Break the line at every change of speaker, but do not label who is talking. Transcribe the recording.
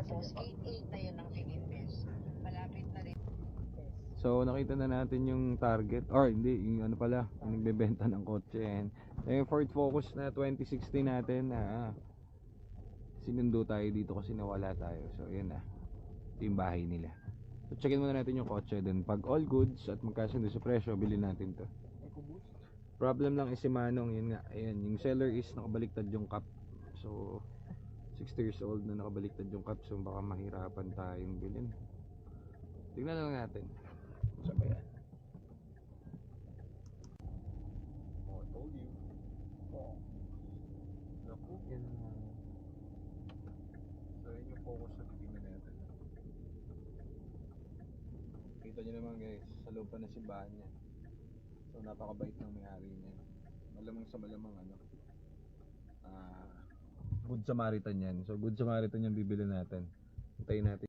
Tapos 8-8 na yun ang in-invest. Malapit na rin.
So nakita na natin yung target, or hindi, yung ano pala, yung nagbebenta ng kotse yan. Yung Ford Focus na 2016 natin na sinundo tayo dito kasi nawala tayo. So yun na, ito yung bahay nila. So checkin muna natin yung kotse dun. Pag all goods at magkasundo sa presyo, bilhin natin to. Problem lang is si Manong, yun nga, ayan, yung seller is nakabaliktad yung cup. So 60 years old na nakabaliktad yung cup, so baka mahirapan tayong bilhin. Tignan na lang natin. Sabi yan. Oh, I told you. Oh. Naku. Yan. So yun yung focus na titignan natin. Kita nyo naman guys, sa loob pa na simbahan niya. So napakabait ng may-ari niya. Malamang sa malamang Good Samaritan yan. So Good Samaritan yung bibili natin. Hintayin natin.